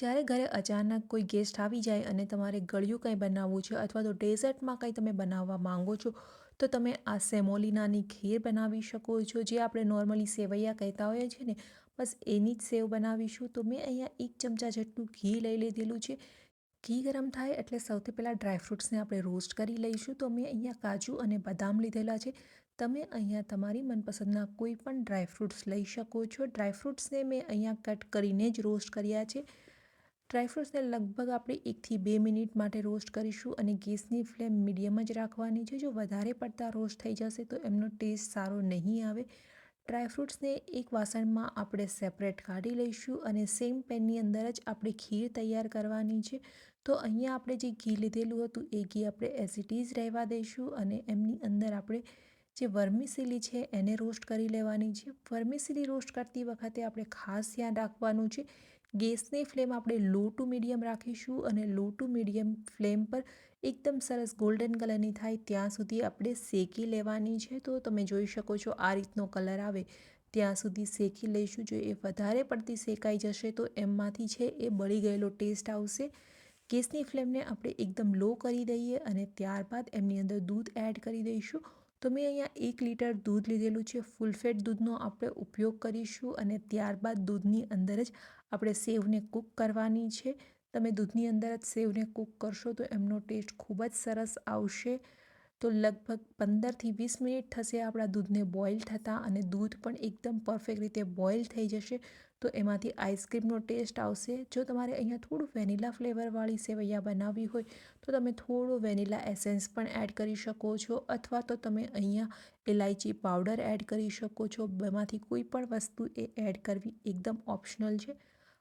જ્યારે ઘરે અચાનક કોઈ ગેસ્ટ આવી જાય અને તમારે ગળ્યું કંઈ બનાવવું છે અથવા તો ડેઝર્ટમાં કંઈ તમે બનાવવા માંગો છો, તો તમે આ સેમોલિનાની ખીર બનાવી શકો છો, જે આપણે નોર્મલી સેવૈયા કહેતા હોઈએ છીએ ને, બસ એની જ સેવ બનાવીશું. તો મેં અહીંયા 1 ચમચા જેટલું ઘી લઈ લીધેલું છે. ઘી ગરમ થાય એટલે સૌથી પહેલાં ડ્રાયફ્રૂટ્સને આપણે રોસ્ટ કરી લઈશું. તો મેં અહીંયા કાજુ અને બદામ લીધેલા છે. તમે અહીંયા તમારી મનપસંદના કોઈ પણ ડ્રાયફ્રૂટ્સ લઈ શકો છો. ડ્રાયફ્રૂટ્સને મેં અહીંયા કટ કરીને જ રોસ્ટ કર્યા છે. ડ્રાયફ્રૂટ્સને લગભગ આપણે 1 થી 2 મિનિટ માટે રોસ્ટ કરીશું અને ગેસની ફ્લેમ મીડિયમ જ રાખવાની છે. જો વધારે પડતા રોસ્ટ થઈ જશે તો એમનો ટેસ્ટ સારો નહીં આવે. ડ્રાયફ્રૂટ્સને એક વાસણમાં આપણે સેપરેટ કાઢી લઈશું અને સેમ પેનની અંદર જ આપણે ખીર તૈયાર કરવાની છે. તો અહીંયા આપણે જે ઘી લીધેલું હતું એ ઘી આપણે એઝ ઇટ ઇઝ રહેવા દઈશું અને એમની અંદર આપણે જે વર્મિસેલી છે એને રોસ્ટ કરી લેવાની છે. વર્મિસેલી રોસ્ટ કરતી વખતે આપણે ખાસ ધ્યાન રાખવાનું છે. ગેસની ફ્લેમ આપણે લો ટુ મીડિયમ રાખીશું અને લો ટુ મીડિયમ ફ્લેમ પર એકદમ સરસ ગોલ્ડન કલરની થાય ત્યાં સુધી આપણે શેકી લેવાની છે. તો તમે જોઈ શકો છો આ રીતનો કલર આવે ત્યાં સુધી શેકી લઈશું. જો એ વધારે પડતી શેકાઈ જશે તો એમાંથી છે એ બળી ગયેલો ટેસ્ટ આવશે. ગેસની ફ્લેમને આપણે એકદમ લો કરી દઈએ અને ત્યારબાદ એમની અંદર દૂધ એડ કરી દઈશું. તો મેં અહીંયા 1 લીટર દૂધ લીધેલું છે. ફૂલ ફેટ દૂધનો આપણે ઉપયોગ કરીશું અને ત્યારબાદ દૂધની અંદર જ આપણે સેવને કૂક કરવાની છે. તમે દૂધની અંદર જ સેવને કૂક કરશો તો એમનો ટેસ્ટ ખૂબ જ સરસ આવશે. તો લગભગ 15 થી 20 મિનિટ થશે આપણા દૂધને બોઇલ થતાં અને દૂધ પણ એકદમ પરફેક્ટ રીતે બોઇલ થઈ જશે. તો એમાંથી આઈસ્ક્રીમનો ટેસ્ટ આવશે. જો તમારે અહીંયા થોડું વેનીલા ફ્લેવરવાળી સેવૈયા બનાવવી હોય તો તમે થોડો વેનીલા એસેન્સ પણ એડ કરી શકો છો અથવા તો તમે અહીંયા ઇલાયચી પાવડર એડ કરી શકો છો. બેમાંથી કોઈ પણ વસ્તુ એ એડ કરવી એકદમ ઓપ્શનલ છે.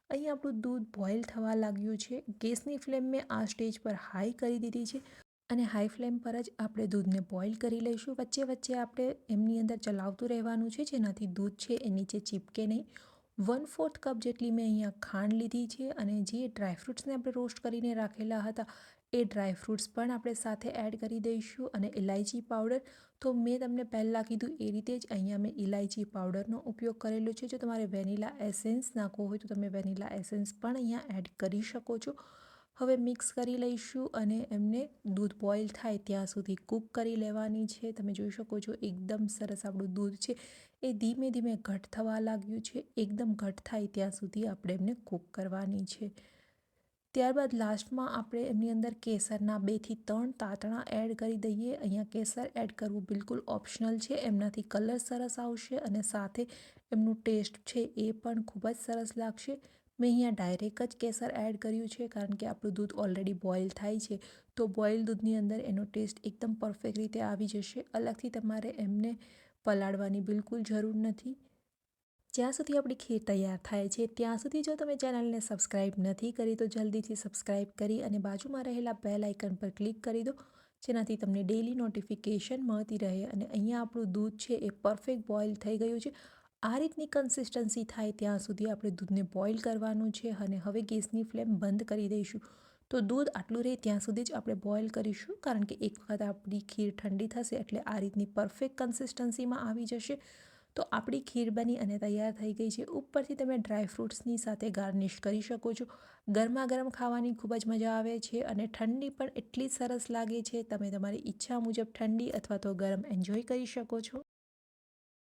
અહીં આપણું દૂધ બોઇલ થવા લાગ્યું છે. ગેસની ફ્લેમ મેં આ સ્ટેજ પર હાઈ કરી દીધી છે અને હાઈ ફ્લેમ પર જ આપણે દૂધને બોઇલ કરી લઈશું. વચ્ચે વચ્ચે આપણે એમની અંદર ચલાવતું રહેવાનું છે જેનાથી દૂધ છે એ નીચે ચીપકે નહીં. 1/4 કપ જેટલી મેં અહીંયા ખાંડ લીધી છે અને જે ડ્રાયફ્રૂટ્સને આપણે રોસ્ટ કરીને રાખેલા હતા એ ડ્રાયફ્રૂટ્સ પણ આપણે સાથે એડ કરી દઈશું અને ઇલાયચી પાવડર. તો મેં તમને પહેલાં કીધું એ રીતે જ અહીંયા મેં ઇલાયચી પાવડરનો ઉપયોગ કરેલો છે. જો તમારે વેનીલા એસેન્સ નાખવો હોય તો તમે વેનીલા એસેન્સ પણ અહીંયા એડ કરી શકો છો. હવે મિક્સ કરી લઈશું અને એમને દૂધ બોઇલ થાય ત્યાં સુધી કૂક કરી લેવાની છે. તમે જોઈ શકો છો એકદમ સરસ આપણું દૂધ છે એ ધીમે ધીમે ઘટ થવા લાગ્યું છે. એકદમ ઘટ થાય ત્યાં સુધી આપણે એમને કૂક કરવાની છે. ત્યારબાદ લાસ્ટમાં આપણે એમની અંદર કેસરના 2 થી 3 તાંતણા એડ કરી દઈએ. અહીંયા કેસર એડ કરવું બિલકુલ ઓપ્શનલ છે. એમનાથી કલર સરસ આવશે અને સાથે એમનું ટેસ્ટ છે એ પણ ખૂબ જ સરસ લાગશે. મેં અહીંયા ડાયરેક્ટ જ કેસર એડ કર્યું છે કારણ કે આપણું દૂધ ઓલરેડી બોઇલ થાય છે. તો બોઇલ દૂધની અંદર એનો ટેસ્ટ એકદમ પરફેક્ટ રીતે આવી જશે. અલગથી તમારે એમને પલાળવાની બિલકુલ જરૂર નથી. જ્યાં સુધી આપણી ખીર તૈયાર થાય છે ત્યાં સુધી જો તમે ચેનલને સબસ્ક્રાઈબ નથી કરી તો જલ્દીથી સબસ્ક્રાઈબ કરી અને બાજુમાં રહેલા બેલ આઇકન પર ક્લિક કરી દો, જેનાથી તમને ડેલી નોટિફિકેશન મળતી રહે. અને અહીંયા આપણું દૂધ છે એ પરફેક્ટ બોઇલ થઈ ગયું છે. આ રીતની કન્સિસ્ટન્સી થાય ત્યાં સુધી આપણે દૂધને બોઇલ કરવાનું છે અને હવે ગેસની ફ્લેમ બંધ કરી દઈશું. તો દૂધ આટલું રહે ત્યાં સુધી જ આપણે બોઇલ કરીશું કારણ કે એક વખત આપણી ખીર ઠંડી થશે એટલે આ રીતની પરફેક્ટ કન્સિસ્ટન્સીમાં આવી જશે. તો આપણી ખીર બની અને તૈયાર થઈ ગઈ છે. ઉપરથી તમે ડ્રાયફ્રૂટ્સની સાથે ગાર્નિશ કરી શકો છો. ગરમા ગરમ ખાવાની ખૂબ જ મજા આવે છે અને ઠંડી પણ એટલી સરસ લાગે છે. તમે તમારી ઈચ્છા મુજબ ઠંડી અથવા તો ગરમ એન્જોય કરી શકો છો.